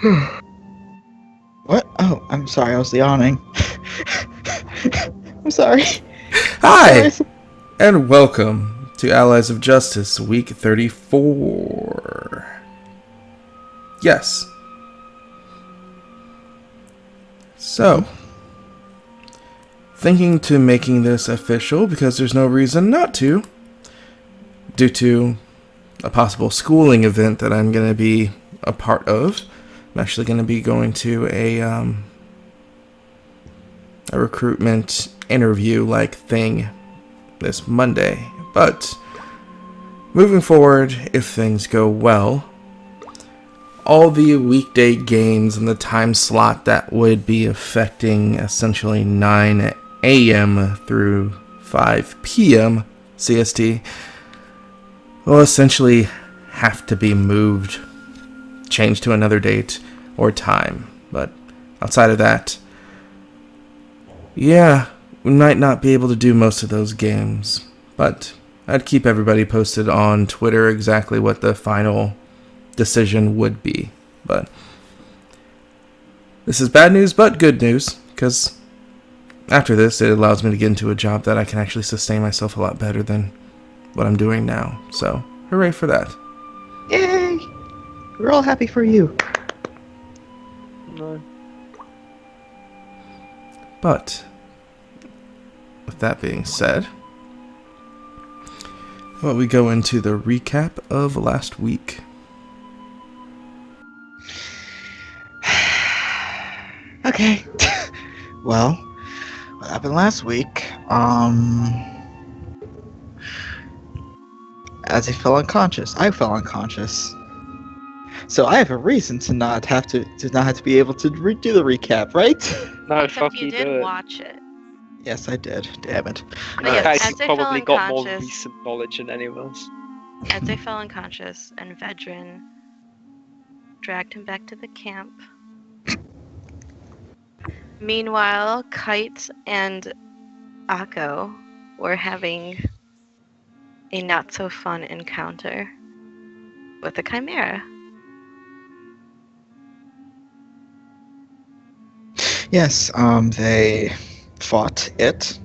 What? Oh, I'm sorry, I was yawning. I'm sorry. Hi, and welcome to Allies of Justice, Week 34. Yes. So, thinking to making this official because there's no reason not to, due to a possible schooling event that I'm going to be a part of. I'm actually going to be going to a recruitment interview-like thing this Monday. But moving forward, if things go well, all the weekday games and the time slot that would be affecting essentially 9 a.m. through 5 p.m. CST will essentially have to be moved, changed to another date or time. But outside of that, yeah, we might not be able to do most of those games. But I'd keep everybody posted on Twitter exactly what the final decision would be. But this is bad news but good news, because after this it allows me to get into a job that I can actually sustain myself a lot better than what I'm doing now. So hooray for that. Yay! We're all happy for you. No. But with that being said, how about we go into the recap of last week? Okay. Well, what happened last week? As I fell unconscious. I fell unconscious. So I have a reason to not have to be able to do the recap, right? No, Except fuck you you, did do it. watch it. Yes, I did. Damn it. But In yes, case as you've they fell probably got more unconscious, recent knowledge than any of us. as they fell unconscious, and Vedran dragged him back to the camp. Meanwhile, Kite and Akko were having a not-so-fun encounter with a chimera. Yes, they fought it.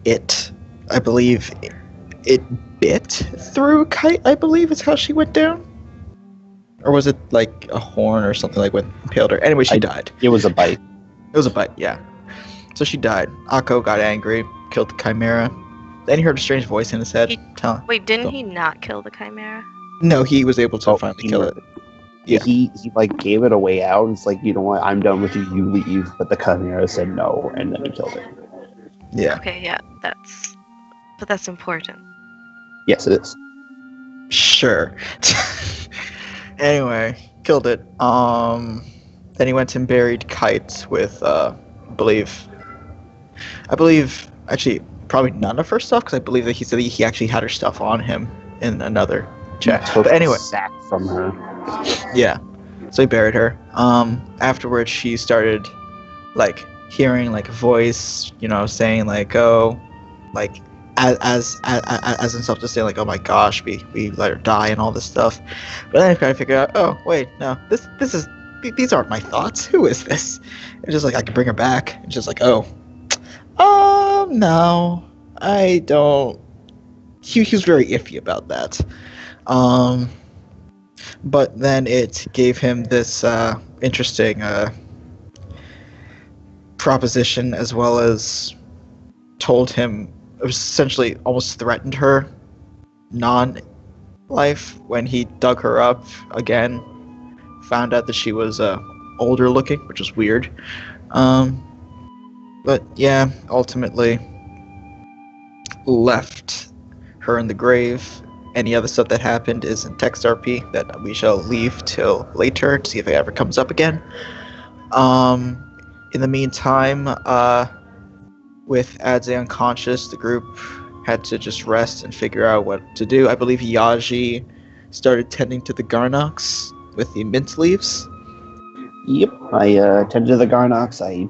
I believe, it bit through Kite, I believe is how she went down. Or was it like a horn or something like what impaled her? Anyway, she died. It was a bite. It was a bite, yeah. So she died. Akko got angry, killed the chimera. Then he heard a strange voice in his head. Wait, didn't he not kill the chimera? No, he was able to finally kill it. Yeah. He like gave it a way out. It's like, you know what, I'm done with you, you leave. But the Chimera said no, and then he killed it. Yeah. Okay, yeah, that's important. Yes, it is. Sure. Anyway, killed it. Then he went and buried Kite with, I believe, actually, probably none of her stuff, because I believe that he said he actually had her stuff on him in another chest. Took But anyway. a sack from her. Yeah. So he buried her. Afterwards, she started, like, hearing, like, a voice, you know, saying, like, oh, like, as in stuff to say, like, oh my gosh, we let her die and all this stuff. But then I kind of figured out, oh, wait, no, these aren't my thoughts. Who is this? It's just like, I can bring her back. It's just like, oh, no, I don't. He was very iffy about that. But then it gave him this interesting proposition, as well as told him, it was essentially almost threatened her non-life when he dug her up again. Found out that she was older looking, which was weird. But yeah, ultimately left her in the grave. Any other stuff that happened is in text RP that we shall leave till later to see if it ever comes up again. In the meantime, with Adze unconscious, the group had to just rest and figure out what to do. I believe Yaji started tending to the Garnox with the mint leaves. Yep, I tended to the Garnox. I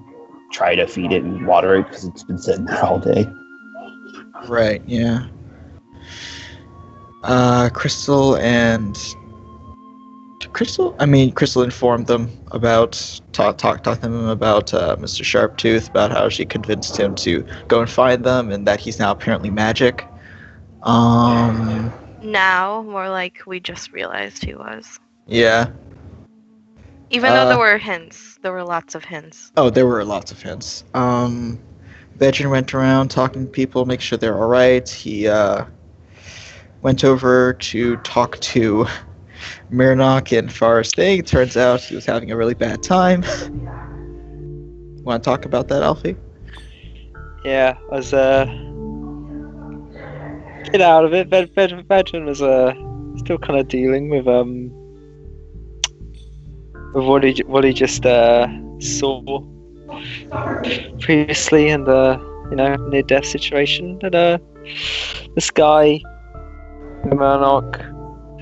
try to feed it and water it because it's been sitting there all day. Right, yeah. Crystal and Crystal informed them about talk to them about Mr. Sharptooth, about how she convinced him to go and find them, and that he's now apparently magic. Now, more like we just realized he was. Yeah. Even though there were hints, there were lots of hints. Oh, there were lots of hints. Vedran went around talking to people, make sure they're all right. He went over to talk to Mirnock and Forrest Thing. Turns out he was having a really bad time. Want to talk about that, Alfie? Yeah, I was get out of it. Vedran was still kind of dealing with what he just saw previously in the near-death situation. And this guy, Murnock,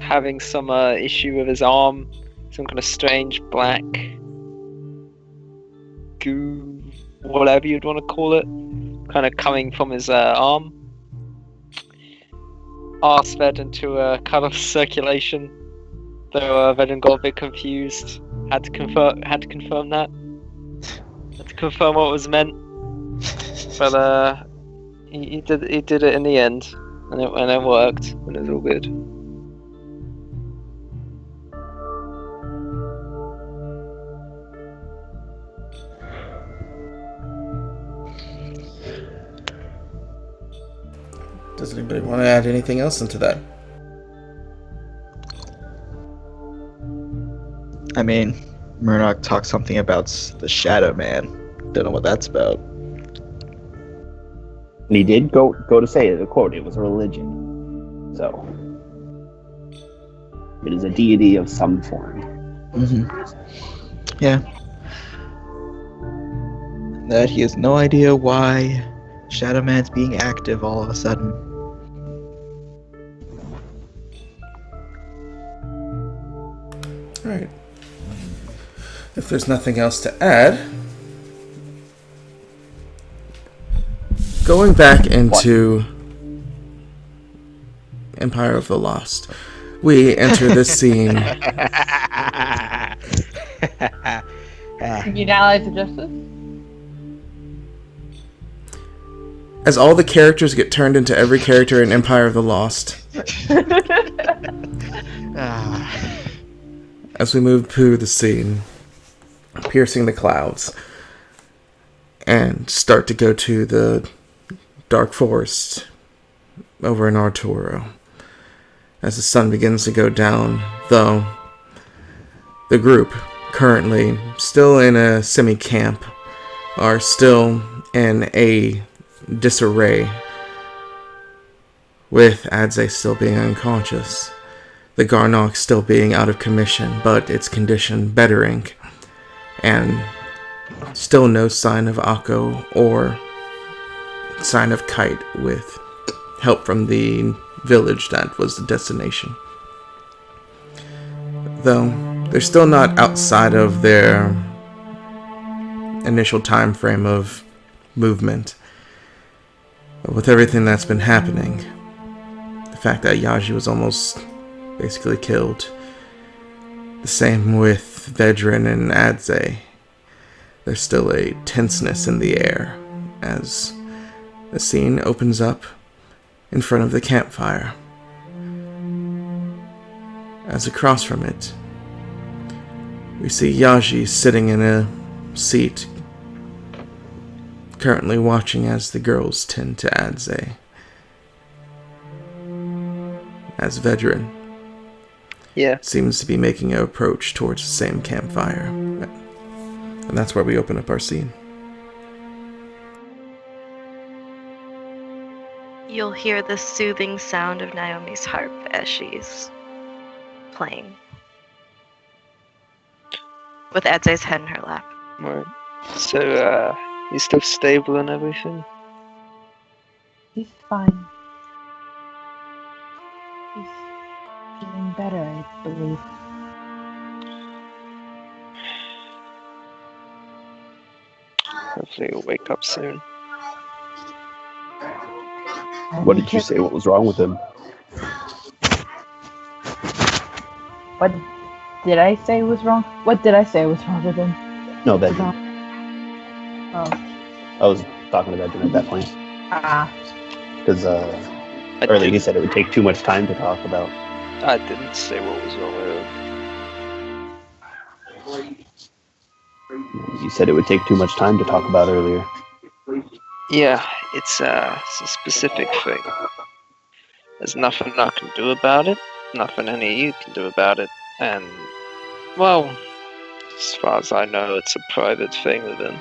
having some issue with his arm, some kind of strange black goo, whatever you'd want to call it, kind of coming from his arm. Asked Vedran to cut off circulation, though Vedran got a bit confused. Had to confirm that. Had to confirm what was meant. But he did it in the end, and it worked, and it was all good. Does anybody want to add anything else into that? I mean, Murnock talked something about the Shadow Man. Don't know what that's about. And he did go to say, the quote, it was a religion. So, it is a deity of some form. Mm-hmm. Yeah. That he has no idea why Shadow Man's being active all of a sudden. Alright. If there's nothing else to add, going back into Empire of the Lost, we enter this scene. United Allies of Justice? As all the characters get turned into every character in Empire of the Lost. As we move through the scene, piercing the clouds, and start to go to the dark forest over in Arturo. As the sun begins to go down, though, the group, currently still in a semi-camp, are still in a disarray, with Adze still being unconscious, the Garnock still being out of commission, but its condition bettering, and still no sign of Akko or sign of Kite with help from the village that was the destination. Though they're still not outside of their initial time frame of movement. But with everything that's been happening, the fact that Yaji was almost basically killed, the same with Vedran and Adze, there's still a tenseness in the air as the scene opens up in front of the campfire. As across from it, we see Yaji sitting in a seat, currently watching as the girls tend to Adze. As Vedran seems to be making an approach towards the same campfire. And that's where we open up our scene. You'll hear the soothing sound of Naomi's harp as she's playing, with Adze's head in her lap. Right. So, he's still stable and everything? He's fine. He's feeling better, I believe. Hopefully he'll wake up soon. What did you say? What was wrong with him? What did I say was wrong? What did I say was wrong with him? No, Benjamin. Oh. I was talking to Benjamin at that point. Because earlier he said it would take too much time to talk about. I didn't say what was wrong with him. You said it would take too much time to talk about earlier. Yeah, it's a specific thing. There's nothing I can do about it, nothing any of you can do about it, and, well, as far as I know, it's a private thing with him.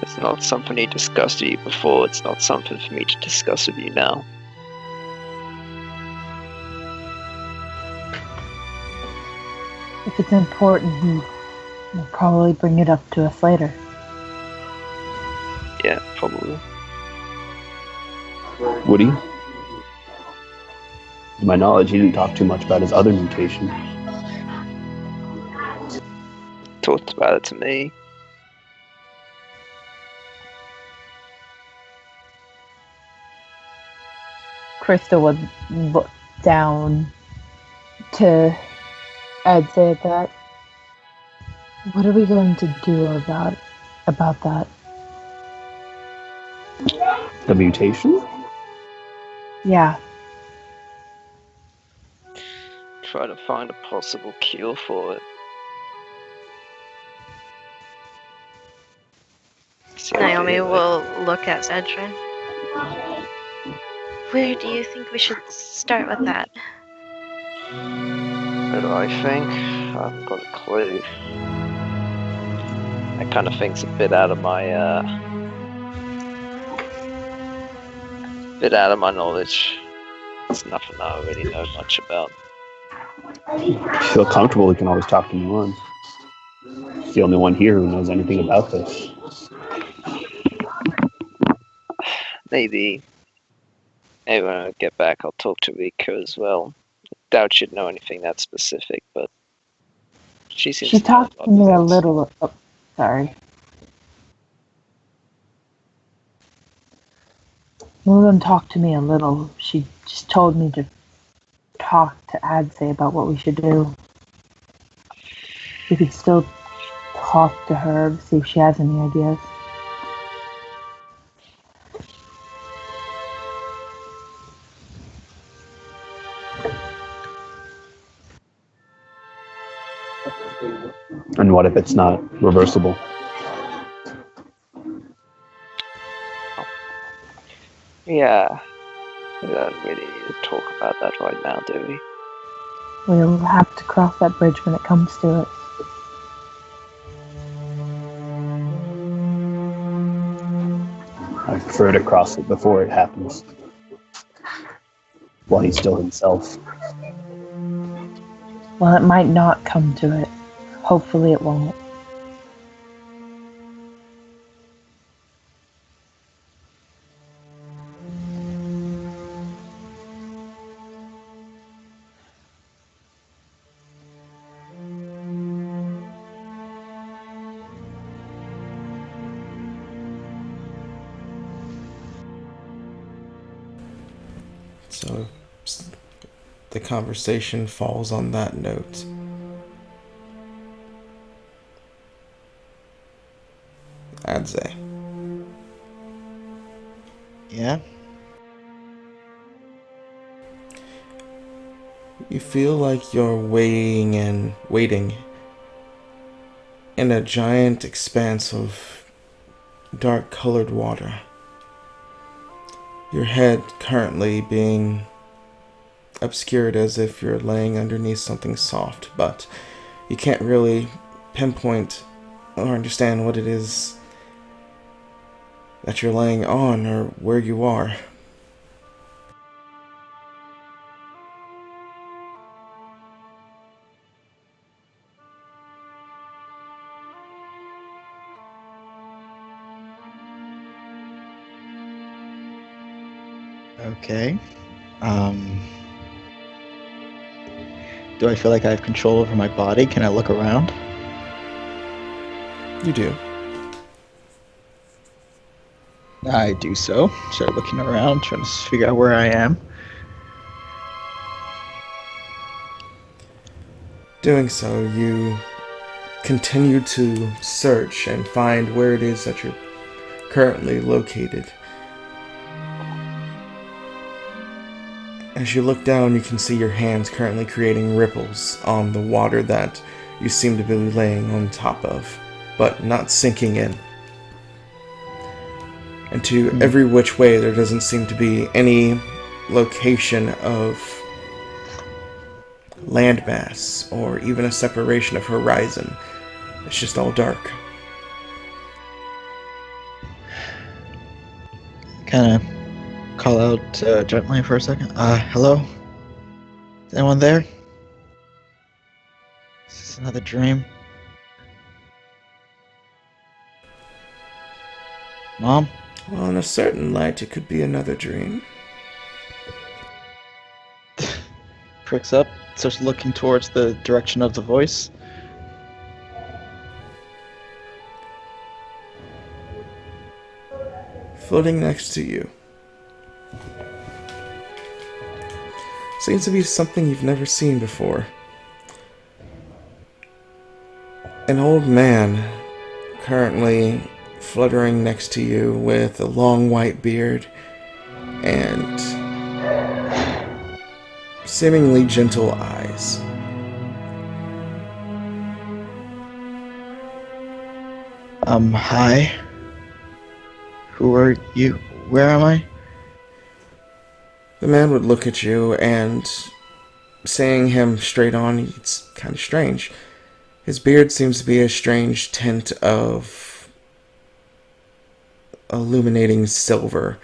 It's not something he discussed with you before, it's not something for me to discuss with you now. If it's important, he will probably bring it up to us later. Yeah, probably. Would he? To my knowledge, he didn't talk too much about his other mutation. Talked about it to me. Krista would look down to Edsay at that. What are we going to do about that? The mutation? Yeah. Try to find a possible cure for it. Naomi will look at Vedran. Where do you think we should start with that? What do I think? I haven't got a clue. That kind of thing's a bit out of my knowledge. It's nothing I really know much about. If you feel comfortable, we can always talk to you on. He's the only one here who knows anything about this. Maybe when I get back, I'll talk to Rika as well. Doubt she'd know anything that specific, but she seems She talked to me a little. Oh, sorry. Mulan talked to me a little. She just told me to talk to Adsay about what we should do. We could still talk to her, see if she has any ideas. And what if it's not reversible? Yeah. We don't really need to talk about that right now, do we? We'll have to cross that bridge when it comes to it. I prefer to cross it before it happens. While he's still himself. Well, it might not come to it. Hopefully it won't. So the conversation falls on that note. Adsay. Yeah? You feel like you're waiting in a giant expanse of dark-colored water. Your head currently being obscured as if you're laying underneath something soft, but you can't really pinpoint or understand what it is that you're laying on or where you are. Okay. Do I feel like I have control over my body? Can I look around? You do. I do so. Start looking around, trying to figure out where I am. Doing so, you continue to search and find where it is that you're currently located. As you look down, you can see your hands currently creating ripples on the water that you seem to be laying on top of, but not sinking in. And to every which way, there doesn't seem to be any location of landmass or even a separation of horizon. It's just all dark. Kind of call out gently for a second. Hello? Is anyone there? Is this another dream? Mom? Well, in a certain light, it could be another dream. Pricks up, starts looking towards the direction of the voice. Floating next to you seems to be something you've never seen before. An old man currently fluttering next to you with a long white beard and seemingly gentle eyes. Hi. Who are you? Where am I? The man would look at you, and seeing him straight on, it's kind of strange. His beard seems to be a strange tint of illuminating silver,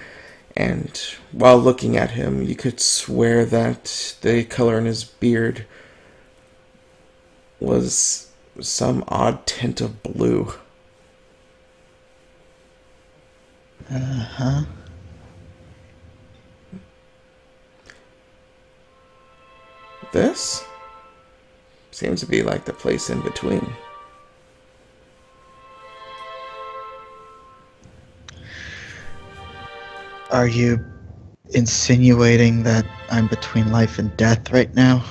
and while looking at him, you could swear that the color in his beard was some odd tint of blue. Uh-huh. This seems to be like the place in between. Are you insinuating that I'm between life and death right now?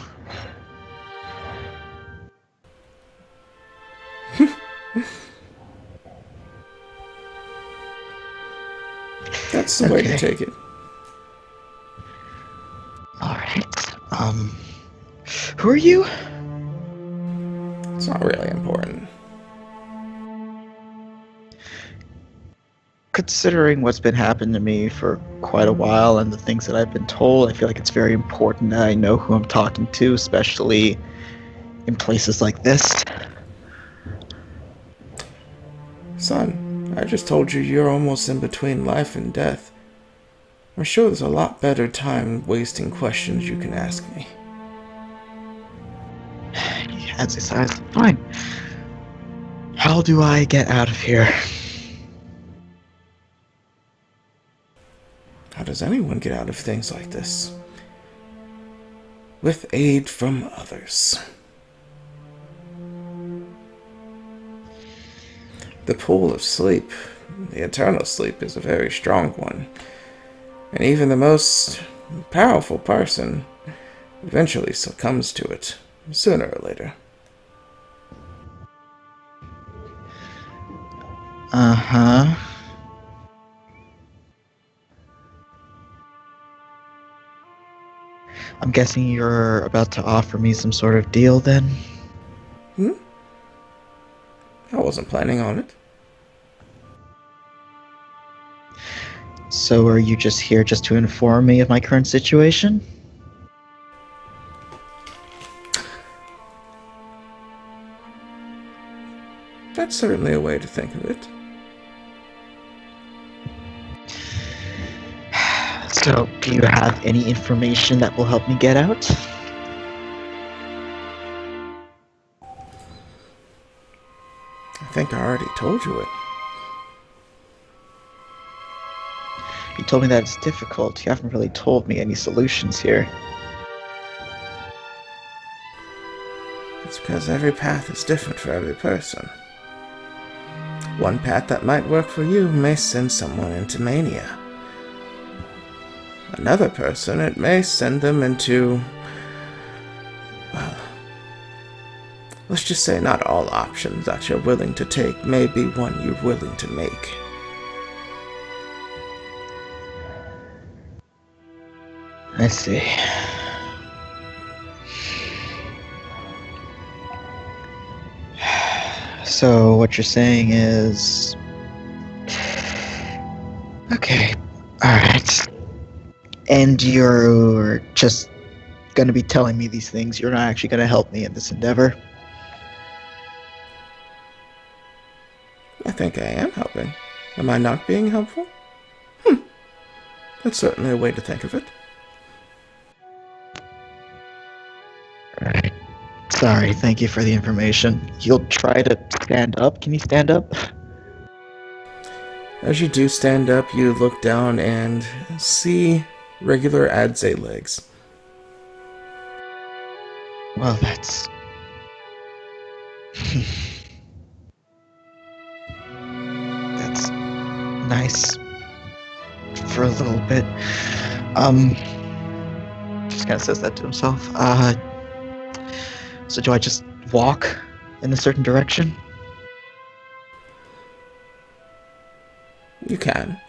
That's the way to take it. Alright. Who are you? It's not really important. Considering what's been happening to me for quite a while and the things that I've been told, I feel like it's very important that I know who I'm talking to, especially in places like this. Son, I just told you you're almost in between life and death. I'm sure there's a lot better time wasting questions you can ask me. He has his eyes. Fine. How do I get out of here? How does anyone get out of things like this? With aid from others. The pool of sleep, the eternal sleep, is a very strong one. And even the most powerful person eventually succumbs to it, sooner or later. Uh-huh. I'm guessing you're about to offer me some sort of deal then? I wasn't planning on it. So are you just here just to inform me of my current situation? That's certainly a way to think of it. So, do you have any information that will help me get out? I think I already told you it. You told me that it's difficult. You haven't really told me any solutions here. It's because every path is different for every person. One path that might work for you may send someone into mania. Another person, it may send them into... well, let's just say not all options that you're willing to take may be one you're willing to make. I see. So what you're saying is... okay, alright. And you're just gonna be telling me these things. You're not actually gonna help me in this endeavor. I think I am helping. Am I not being helpful? That's certainly a way to think of it. Alright. Sorry, thank you for the information. You'll try to stand up? Can you stand up? As you do stand up, you look down and see regular Adze legs. Well, that's... that's nice for a little bit. Just kind of says that to himself. So do I just walk in a certain direction? You can.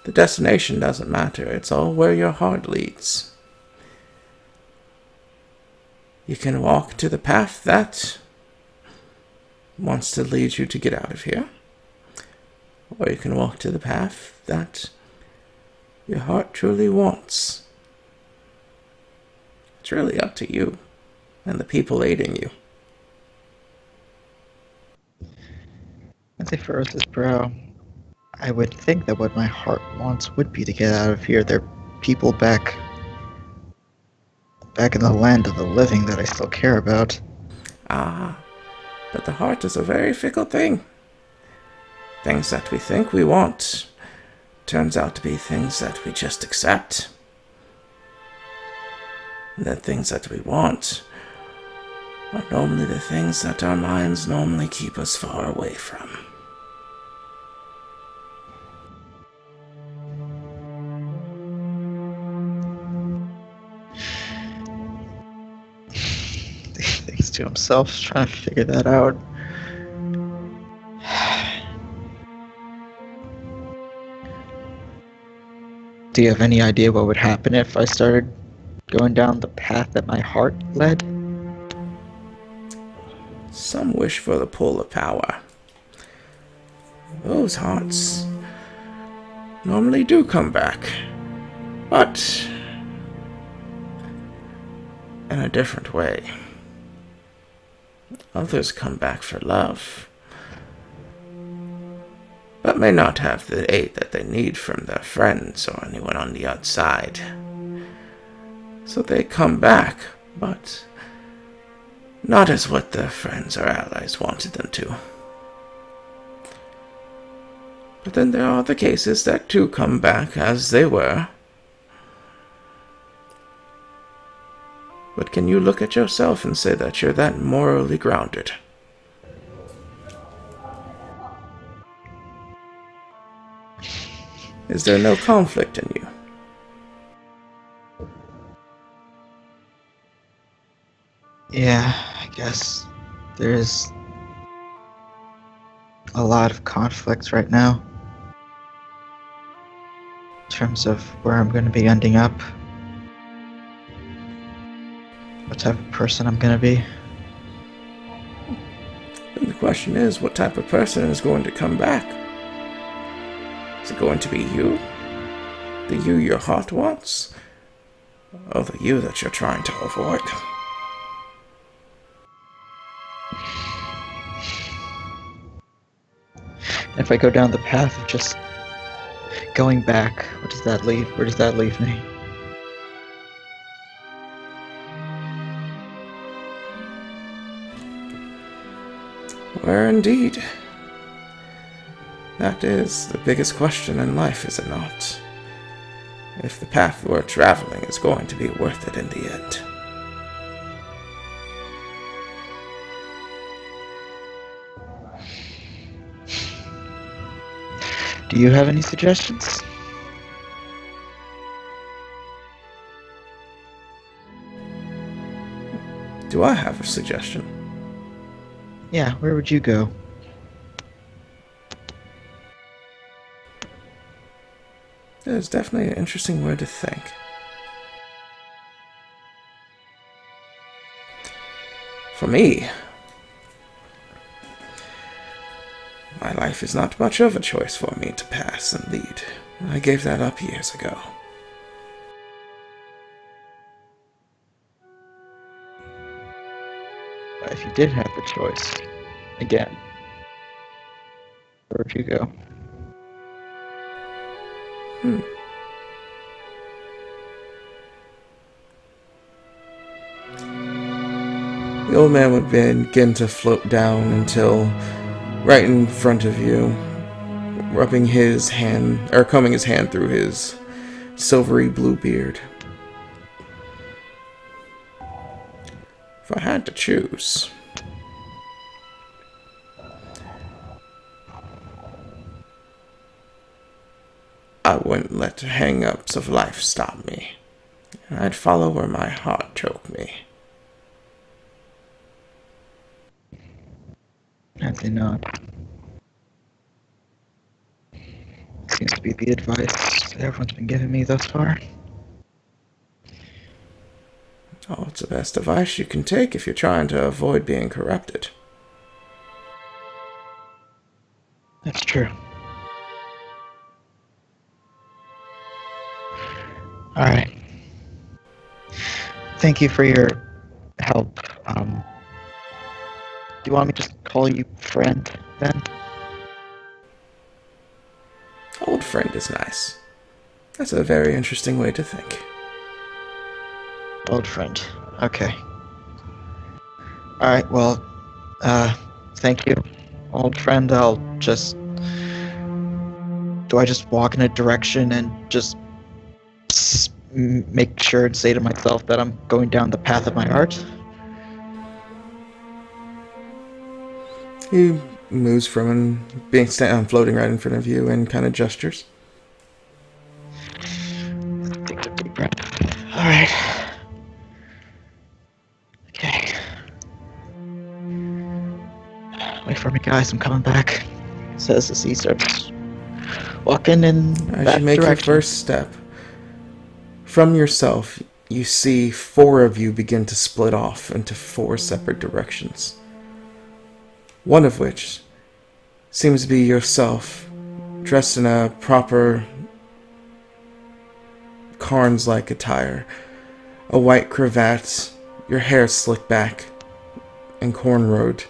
The destination doesn't matter. It's all where your heart leads. You can walk to the path that wants to lead you to get out of here. Or you can walk to the path that your heart truly wants. It's really up to you and the people aiding you. As he furrows his brow, I would think that what my heart wants would be to get out of here. There are people back in the land of the living that I still care about. But the heart is a very fickle thing. Things that we think we want turns out to be things that we just accept. And the things that we want are normally the things that our minds normally keep us far away from. He thinks to himself, trying to figure that out. Do you have any idea what would happen if I started going down the path that my heart led? Some wish for the pull of power. Those hearts normally do come back, but in a different way. Others come back for love, but may not have the aid that they need from their friends or anyone on the outside. So they come back, but not as what their friends or allies wanted them to. But then there are the cases that do come back as they were. But can you look at yourself and say that you're that morally grounded? Is there no conflict in you? Yeah, I guess there's a lot of conflicts right now in terms of where I'm going to be ending up, what type of person I'm going to be. And the question is, what type of person is going to come back? Is it going to be you? The you your heart wants? Or the you that you're trying to avoid? If I go down the path of just going back, what does that leave? Where does that leave me? Where indeed? That is the biggest question in life, is it not? If the path we're traveling is going to be worth it in the end. Do you have any suggestions? Do I have a suggestion? Yeah, where would you go? That is definitely an interesting way to think. For me, my life is not much of a choice for me to pass and lead. I gave that up years ago. If you did have the choice, again, where would you go? The old man would begin to float down until right in front of you, rubbing his hand, or combing his hand through his silvery blue beard. If I had to choose, I wouldn't let the hang-ups of life stop me. I'd follow where my heart took me. Sadly not. Seems to be the advice that everyone's been giving me thus far. Oh, it's the best advice you can take if you're trying to avoid being corrupted. That's true. Alright. Thank you for your help. Do you want me to just call you friend, then? Old friend is nice. That's a very interesting way to think. Old friend. Okay. Alright, well, thank you, old friend. I'll just... Do I just walk in a direction and just make sure and say to myself that I'm going down the path of my heart? He moves from being floating right in front of you and kind of gestures. Take a deep breath. Alright. Okay. Wait for me, guys. I'm coming back. Says as he starts walking in As that you make direction. your first step, from yourself, you see 4 of you begin to split off into 4 separate directions. One of which seems to be yourself, dressed in a proper Carnes-like attire. A white cravat, your hair slicked back and cornrowed.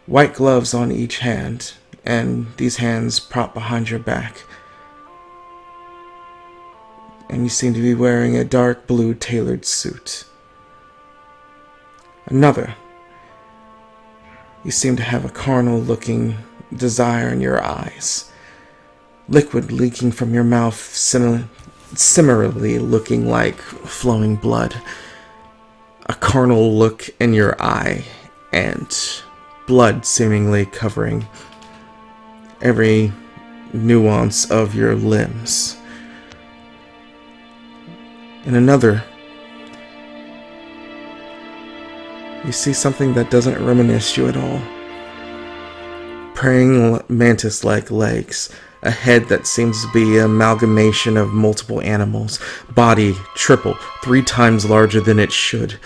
White gloves on each hand, and these hands propped behind your back. And you seem to be wearing a dark blue tailored suit. Another. You seem to have a carnal-looking desire in your eyes. Liquid leaking from your mouth, similarly looking like flowing blood. A carnal look in your eye, and blood seemingly covering every nuance of your limbs. In another, you see something that doesn't reminisce you at all. Praying mantis-like legs, a head that seems to be an amalgamation of multiple animals, body triple, 3 times larger than it should,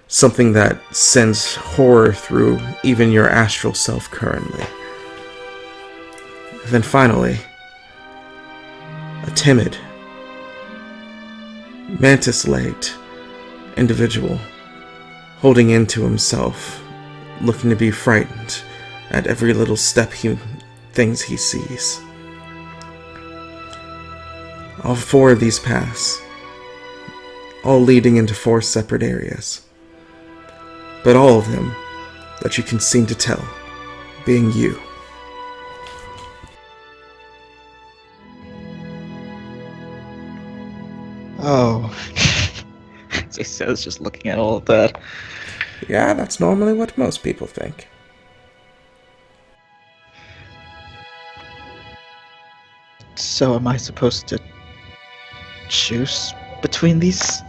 something that sends horror through even your astral self currently. And then finally, a timid, mantis-legged individual holding into himself, looking to be frightened at every little step things he sees. All 4 of these paths, all leading into 4 separate areas, but all of them that you can seem to tell being you. Oh. As he says, just looking at all of that. Yeah, that's normally what most people think. So am I supposed to choose between these?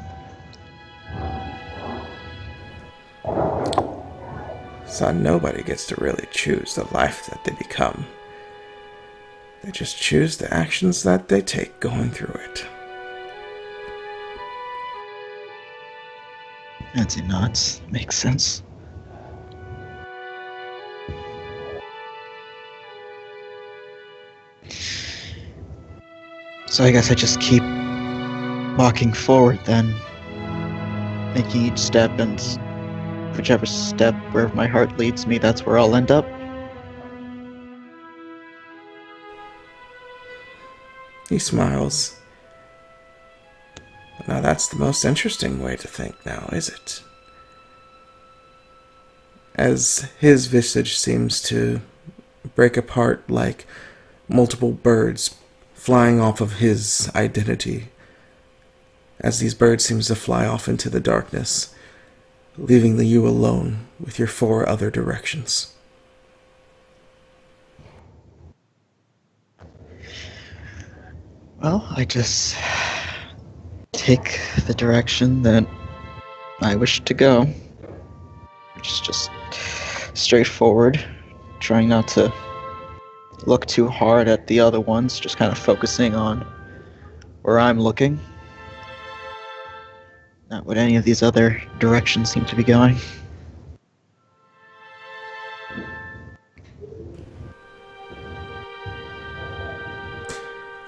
Son, nobody gets to really choose the life that they become. They just choose the actions that they take going through it. Nancy nods. Makes sense. So I guess I just keep walking forward then, making each step, and whichever step where my heart leads me, that's where I'll end up. He smiles. Now that's the most interesting way to think now, is it? As his visage seems to break apart like multiple birds flying off of his identity, as these birds seem to fly off into the darkness, leaving you alone with your 4 other directions. Well, I just take the direction that I wish to go, which is just straightforward, trying not to look too hard at the other ones, just kind of focusing on where I'm looking. Not what any of these other directions seem to be going.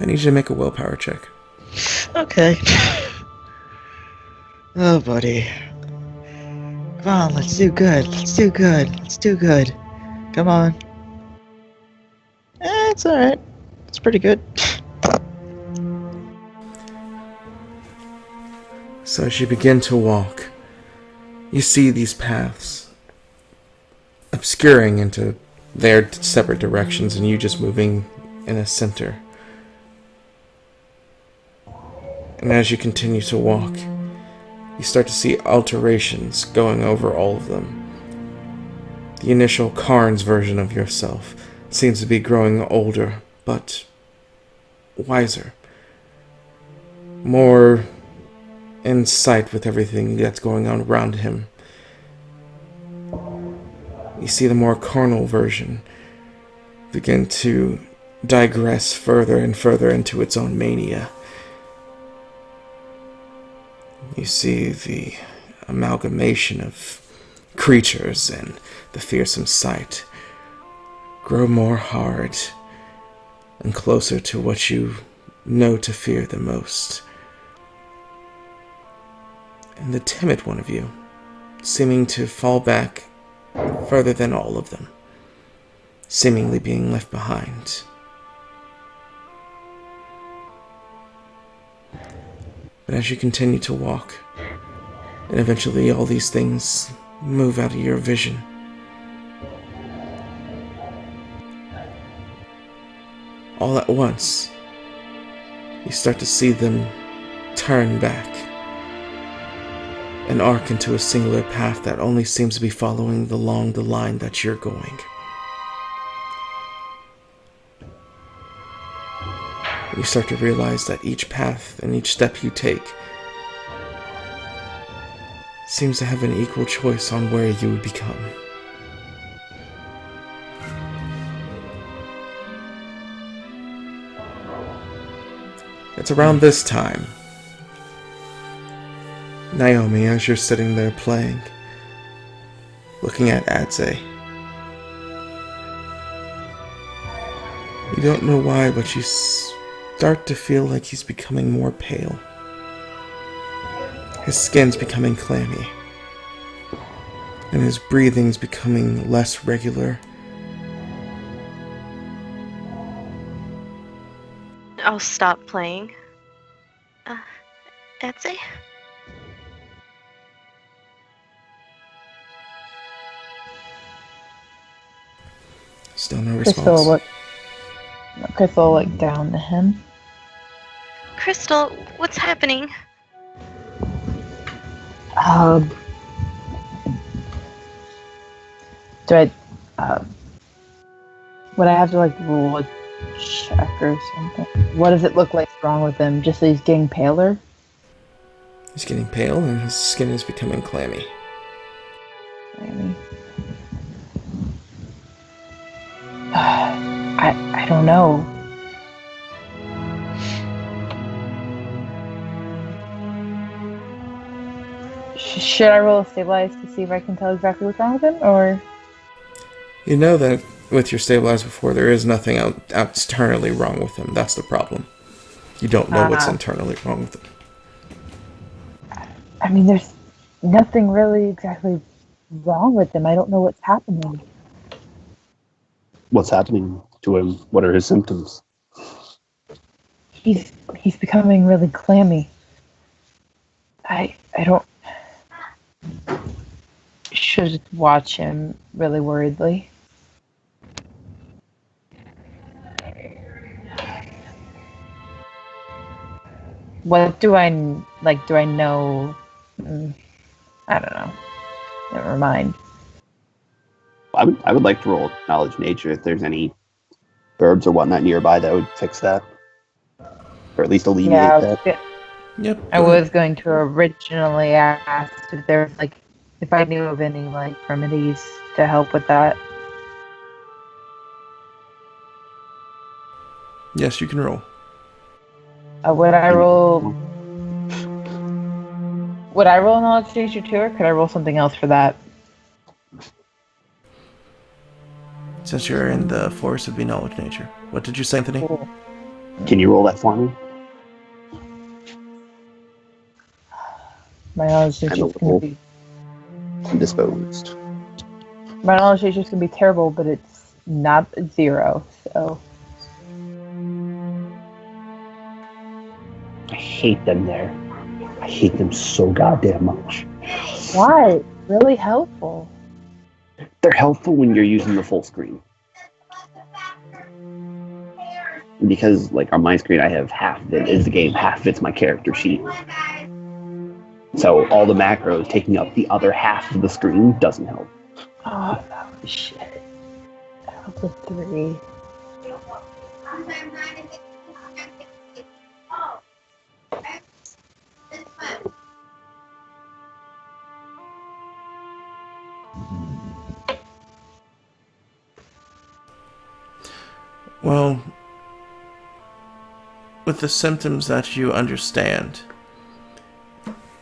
I need you to make a willpower check. Okay. Oh, buddy. Come on, let's do good. Let's do good. Let's do good. Come on. It's alright. It's pretty good. So as you begin to walk, you see these paths obscuring into their separate directions and you just moving in a center. And as you continue to walk, you start to see alterations going over all of them. The initial Karn's version of yourself seems to be growing older, but wiser. More in sight with everything that's going on around him. You see the more carnal version begin to digress further and further into its own mania. You see the amalgamation of creatures and the fearsome sight grow more hard and closer to what you know to fear the most. And the timid one of you, seeming to fall back further than all of them, seemingly being left behind. But as you continue to walk, and eventually all these things move out of your vision, all at once, you start to see them turn back and arc into a singular path that only seems to be following along the line that you're going. You start to realize that each path and each step you take seems to have an equal choice on where you would become. It's around this time, Naomi, as you're sitting there playing, looking at Adze. You don't know why, but you start to feel like he's becoming more pale. His skin's becoming clammy, and his breathing's becoming less regular. I'll stop playing. Etsy? Still no response. Crystal looked down to him. Crystal, what's happening? Do I, would I have to roll a check or something. What does it look like wrong with him? Just that he's getting paler? He's getting pale and his skin is becoming clammy. Maybe. I don't know. Should I roll a stabilize to see if I can tell exactly what's wrong with him, or? You know that with your stabilize before, there is nothing externally wrong with him. That's the problem. You don't know what's internally wrong with him. I mean, there's nothing really exactly wrong with him. I don't know what's happening. What's happening to him? What are his symptoms? He's becoming really clammy. I don't... Should watch him really worriedly. What do I like? Do I know? I don't know. Never mind. I would like to roll knowledge nature if there's any verbs or whatnot nearby that would fix that, or at least alleviate that. Yep. I was going to originally ask if there's if I knew of any remedies to help with that. Yes, you can roll. Would I roll knowledge nature too, or could I roll something else for that? Since you're in the forest, it'd be knowledge nature. What did you say, Anthony? Cool. Can you roll that for me? My knowledge nature is going to be indisposed. My knowledge nature is going to be terrible, but it's not 0, so. I hate them there. I hate them so goddamn much. Why? Really helpful. They're helpful when you're using the full screen. Because, on my screen, I have half of it is the game, half of it's my character sheet. So all the macros taking up the other half of the screen doesn't help. Oh, shit. That was a 3. Well, with the symptoms that you understand,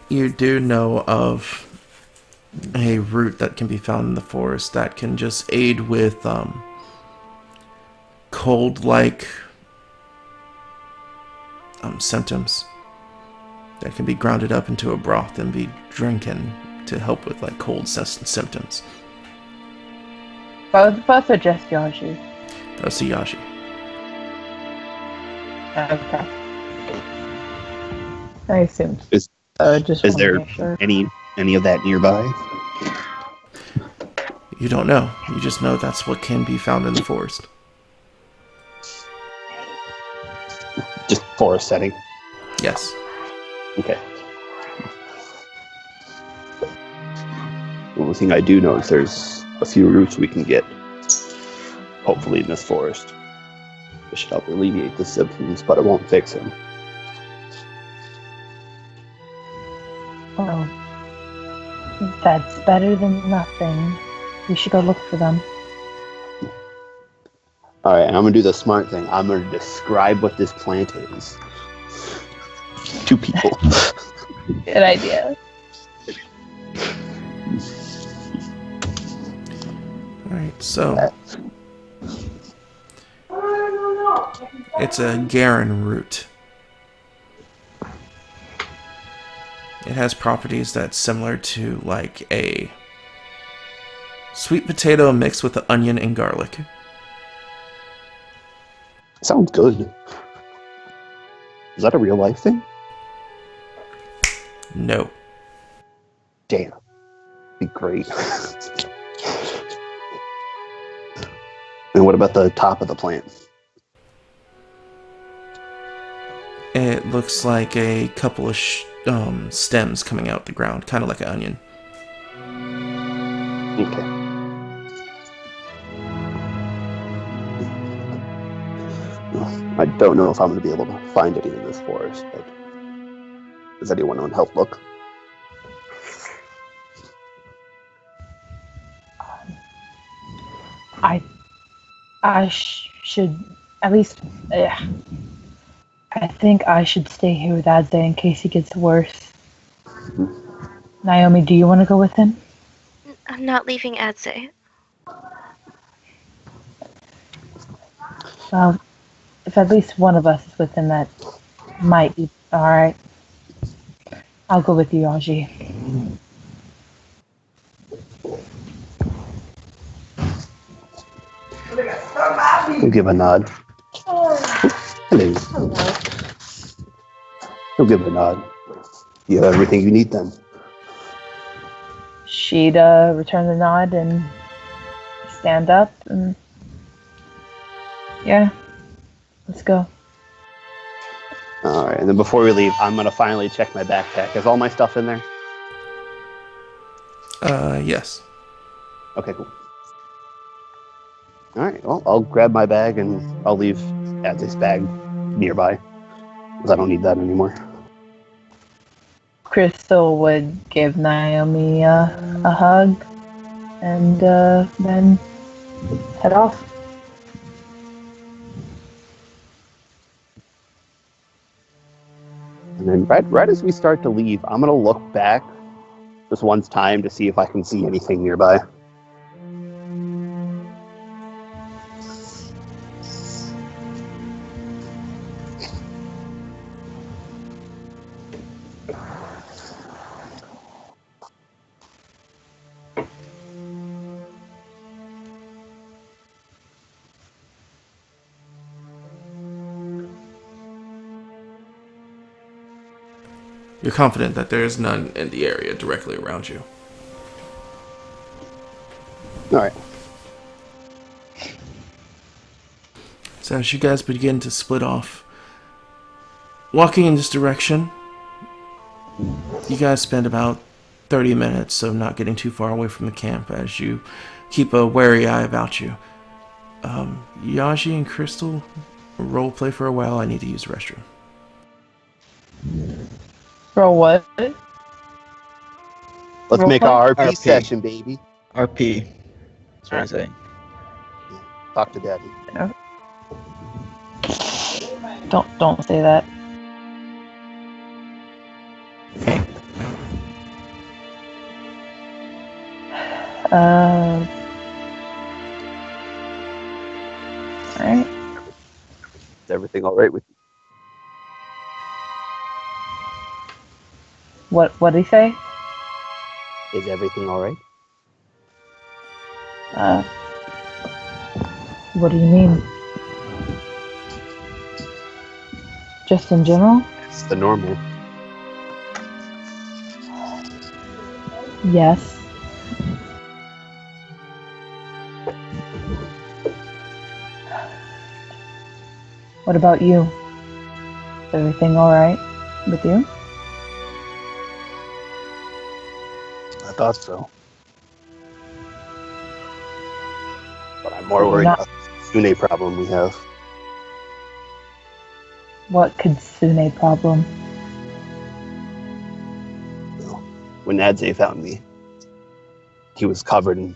you do know of a root that can be found in the forest that can just aid with cold-like symptoms that can be grounded up into a broth and be drinking to help with cold symptoms. Both are just Yoshi. That's the Yashi. Okay. I assumed. Is there any of that nearby? You don't know. You just know that's what can be found in the forest. Just forest setting? Yes. Okay. The only thing I do know is there's a few roots we can get, hopefully in this forest. It should help alleviate the symptoms, but it won't fix him. Oh. That's better than nothing. We should go look for them. Alright, and I'm going to do the smart thing. I'm going to describe what this plant is to people. Good idea. Alright, so it's a Garen root. It has properties that's similar to a sweet potato mixed with onion and garlic. Sounds good. Is that a real life thing? No. Damn. Be great. And what about the top of the plant? It looks like a couple of stems coming out the ground, kind of like an onion. Okay. I don't know if I'm going to be able to find any in this forest, but does anyone want to help look? I should at least. I think I should stay here with Adze in case he gets worse. Naomi, do you want to go with him? I'm not leaving Adze. Well, if at least one of us is with him, that might be alright. I'll go with you, Yaji. He'll give a nod. Hello. Hello. He'll give a nod. You have everything you need then. She'd return the nod and stand up and yeah, let's go. Alright, and then before we leave, I'm going to finally check my backpack. Is all my stuff in there? Yes. Okay, cool. Alright, well, I'll grab my bag and I'll leave Adze's bag nearby, because I don't need that anymore. Crystal would give Naomi a hug and then head off. And then right as we start to leave, I'm going to look back just once time to see if I can see anything nearby. You're confident that there is none in the area directly around you. Alright. So as you guys begin to split off, walking in this direction, you guys spend about 30 minutes of not getting too far away from the camp as you keep a wary eye about you. Yaji and Crystal, role play for a while. I need to use the restroom. Bro, what? Let's make our RP RP. session, baby. RP. That's what I say. Talk to Daddy. Don't say that. Okay. Alright. Is everything alright with you? What did he say? Is everything alright? What do you mean? Just in general? It's the normal. Yes. What about you? Is everything alright with you? I thought so. But I'm more You're worried not- about the Sune problem we have. What could Sune problem? Well, when Adze found me, he was covered in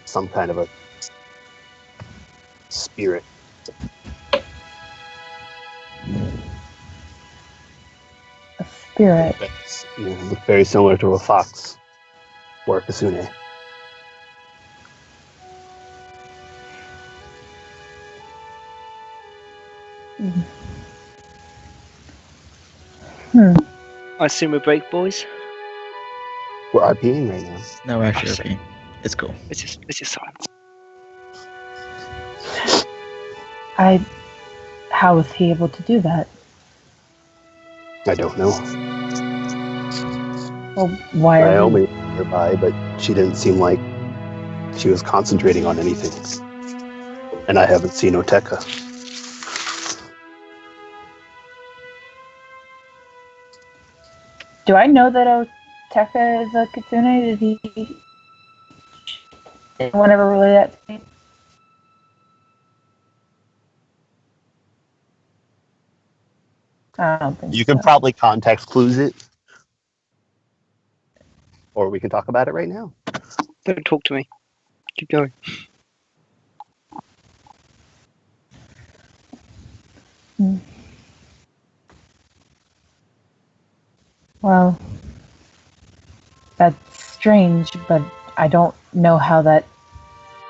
some kind of a spirit. A spirit. That's, looked very similar to a fox or a Kasune. I assume we break, boys. We're RPing right now. No, we're actually RP. It's cool. It's just silence. How was he able to do that? I don't know. Well, why are Naomi you? was nearby, but she didn't seem like she was concentrating on anything. And I haven't seen Oteka. Do I know that Oteka is a kitsune? Did he? Anyone ever relay that to me? I don't think You so. can probably context clues it. Or we can talk about it right now. Don't talk to me. Keep going. Well, that's strange, but I don't know how that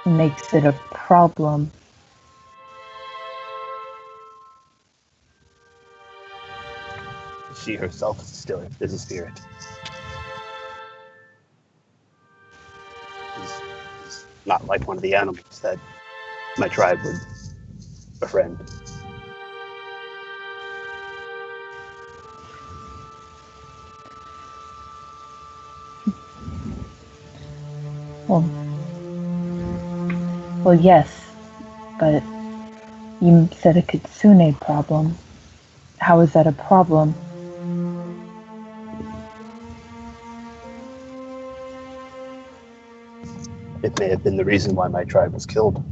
makes it a problem. She herself is a spirit. It's not like one of the animals that my tribe would befriend. Well, yes, but you said a kitsune problem. How is that a problem? It may have been the reason why my tribe was killed.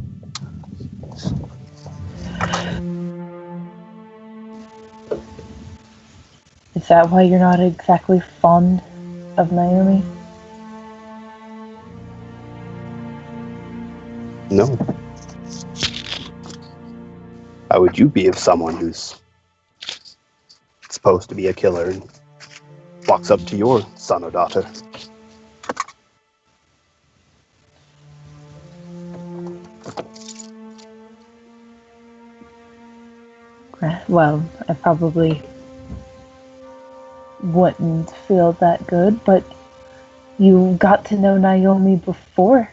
Is that why you're not exactly fond of Naomi? No. How would you be if someone who's supposed to be a killer and walks up to your son or daughter? Well, I probably wouldn't feel that good, but you got to know Naomi before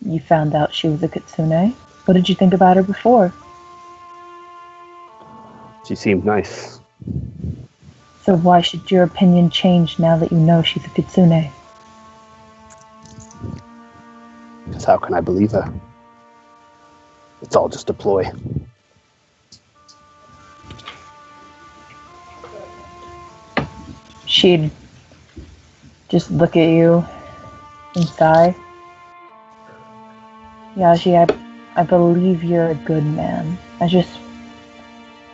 you found out she was a kitsune. What did you think about her before? She seemed nice. So why should your opinion change now that you know she's a kitsune? Because how can I believe her? It's all just a ploy. She'd just look at you and sigh. Yashi, I believe you're a good man. I just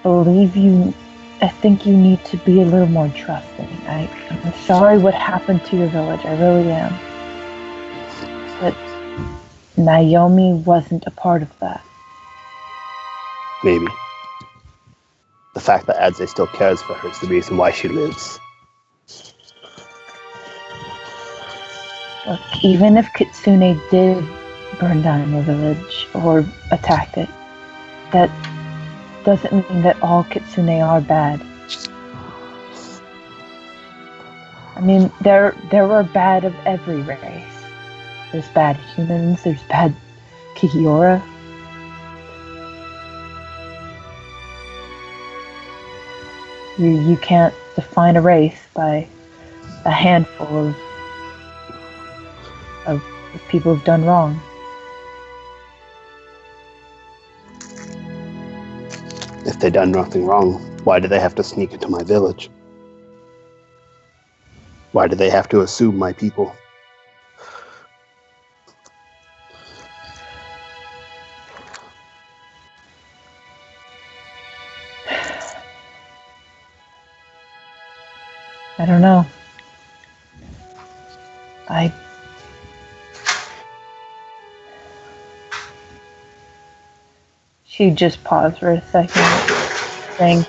believe you. I think you need to be a little more trusting. I'm sorry what happened to your village. I really am. But Naomi wasn't a part of that. Maybe. The fact that Adze still cares for her is the reason why she lives. Look, even if Kitsune did burn down your village or attack it, that doesn't mean that all Kitsune are bad. I mean, there are bad of every race. There's bad humans, there's bad Kikiora. You can't define a race by a handful of people who've done wrong. If they done nothing wrong, why do they have to sneak into my village? Why do they have to assume my people? I don't know. She just paused for a second, saying,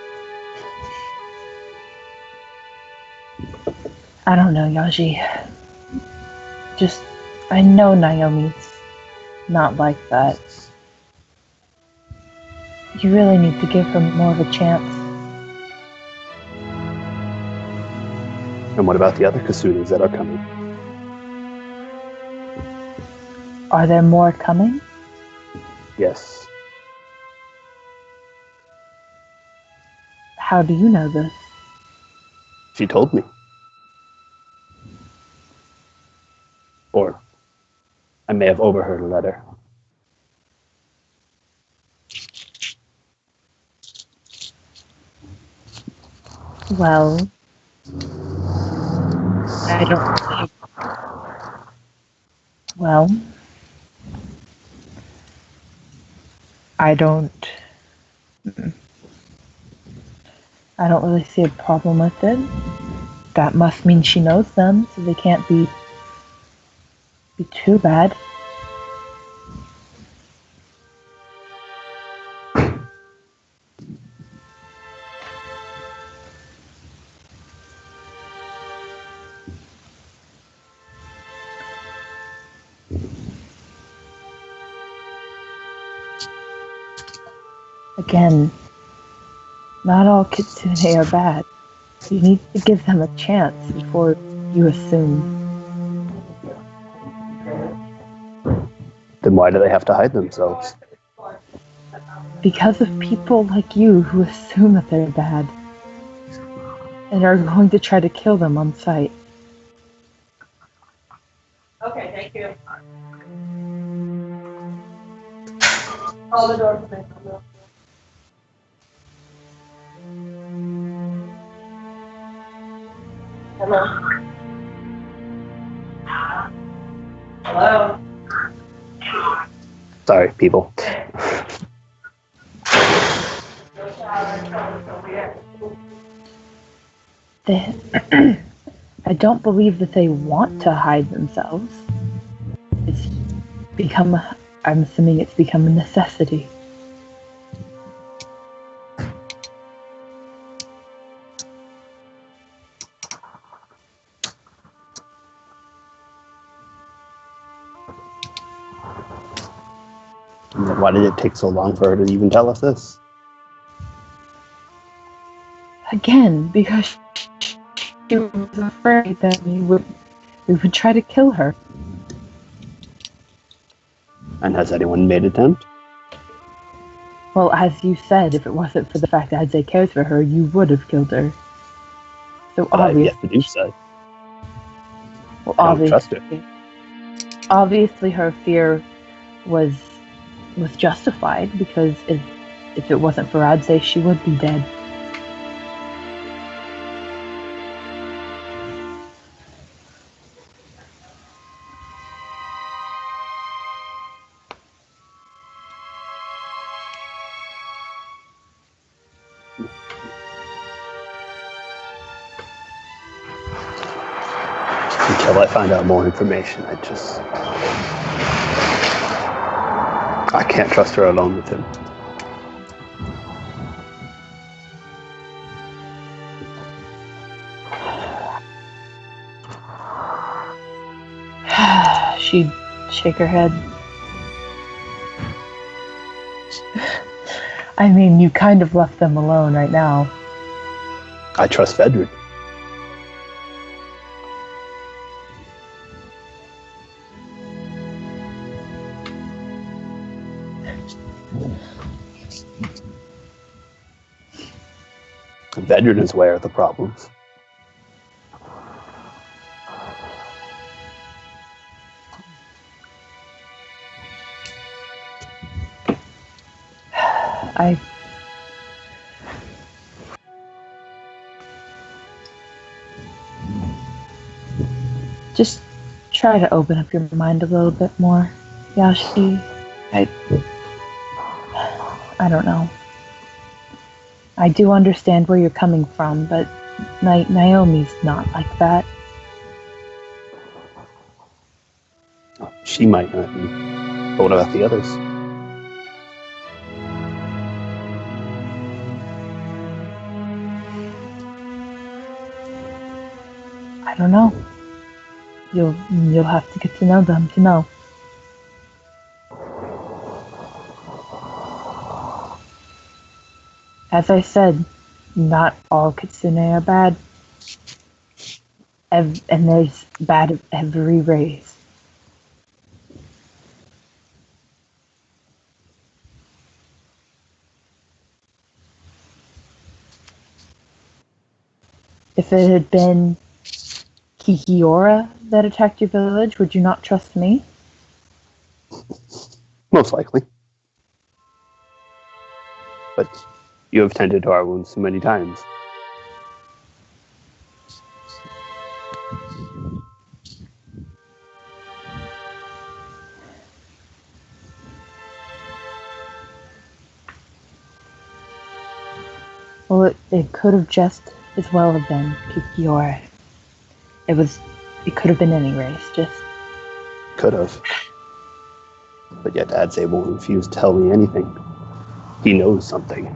I don't know, Yashi. Just, I know Naomi's not like that. You really need to give her more of a chance. And what about the other Kasunas that are coming? Are there more coming? Yes. How do you know this? She told me. Or I may have overheard a letter. Well, I don't. Well, I don't. I don't really see a problem with it. That must mean she knows them, so they can't be too bad. Again, not all kitsune are bad. You need to give them a chance before you assume. Then why do they have to hide themselves? Because of people like you who assume that they're bad and are going to try to kill them on sight. Okay, thank you. Call the door for me. Hello? Hello? Sorry, people. I don't believe that they want to hide themselves. I'm assuming it's become a necessity. Why did it take so long for her to even tell us this? Again, because she was afraid that we would try to kill her. And has anyone made an attempt? Well, as you said, if it wasn't for the fact that Adze cares for her, you would have killed her. So But I have yet to do so. Well, I don't trust her. Obviously, her fear was justified because if it wasn't for Adze, she would be dead. Until I find out more information, I can't trust her alone with him. She'd shake her head. I mean, you kind of left them alone right now. I trust Vedran. Vedran is aware of the problems. I just try to open up your mind a little bit more, Yashi. I don't know. I do understand where you're coming from, but Naomi's not like that. She might not be. But what about the others? I don't know. You'll have to get to know them to know. As I said, not all kitsune are bad. And there's bad of every race. If it had been Kikiora that attacked your village, would you not trust me? Most likely. But you have tended to our wounds so many times. Well, it could have just as well have been Kikiora. It could have been any race, just... Could have. But yet Adze won't refuse to tell me anything. He knows something.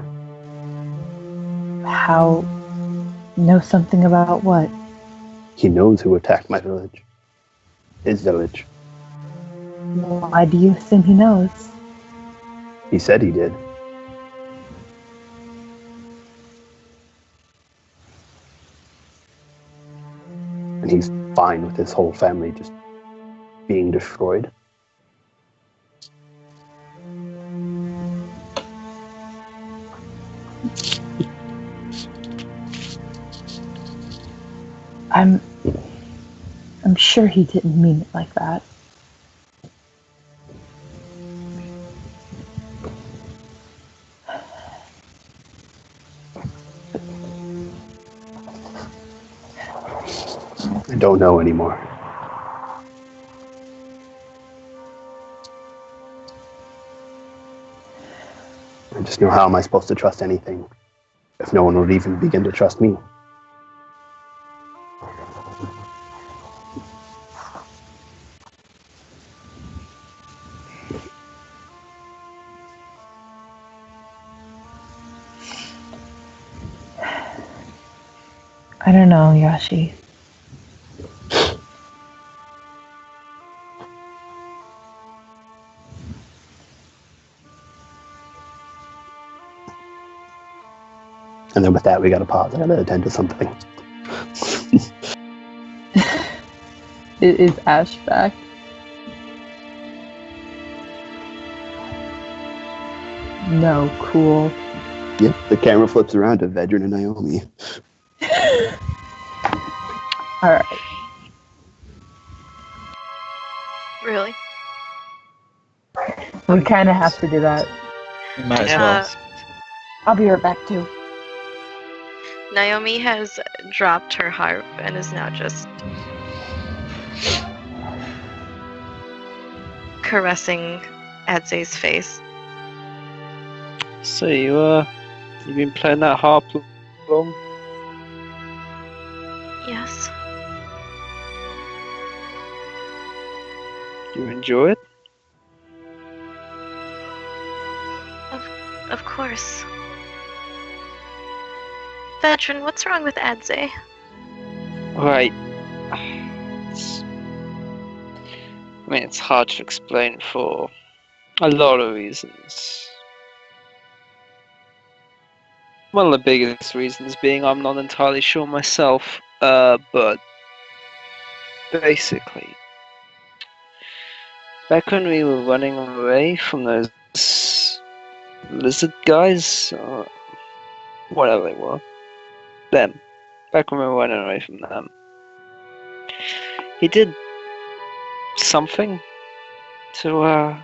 How... know something about what? He knows who attacked my village. His village. Why do you assume he knows? He said he did. And he's fine with his whole family just being destroyed. I'm sure he didn't mean it like that. I don't know anymore. I just know, how am I supposed to trust anything if no one would even begin to trust me? I don't know, Yashi. And then with that, we gotta pause. I gotta attend to something. Is Ash back? No, cool. Yep, the camera flips around to Vedran and Naomi. Alright. Really? We kind of have to do that. You might as Yeah. well. I'll be right back, too. Naomi has dropped her harp and is now just caressing Adze's face. So you've been playing that harp long? Yes. Do you enjoy it? Of course. Veteran, what's wrong with Adze? Right. It's hard to explain for a lot of reasons. One of the biggest reasons being I'm not entirely sure myself, but basically, back when we were running away from those lizard guys, or whatever they were, back when we were running away from them, he did something to,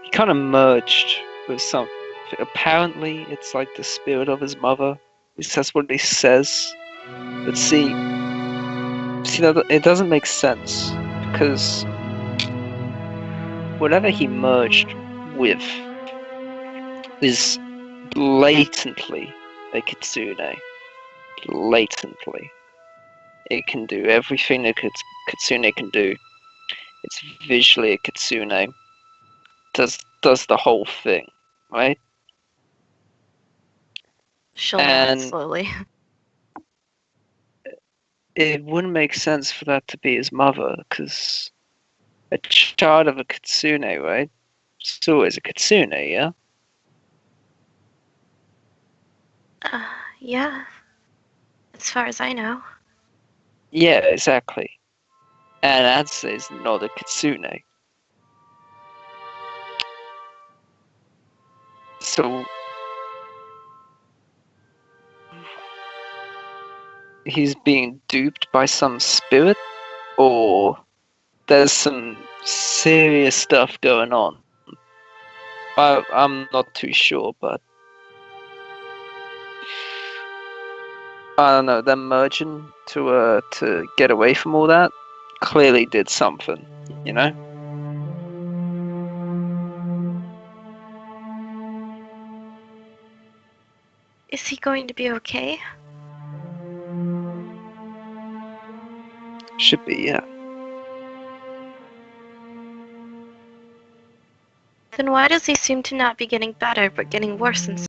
he kind of merged with something. Apparently, it's like the spirit of his mother. At least that's what he says. But see, it doesn't make sense, because whatever he merged with is blatantly a kitsune. Blatantly. It can do everything a kitsune can do. It's visually a kitsune. Does the whole thing, right? She'll nod slowly. It wouldn't make sense for that to be his mother, because a child of a kitsune, right? It's always a kitsune, yeah? Yeah. As far as I know. Yeah, exactly. And Adze is not a kitsune. So he's being duped by some spirit, or there's some serious stuff going on. I'm not too sure, but I don't know. Them merging to get away from all that clearly did something, you know. Is he going to be okay? Should be, yeah. Then why does he seem to not be getting better, but getting worse instead?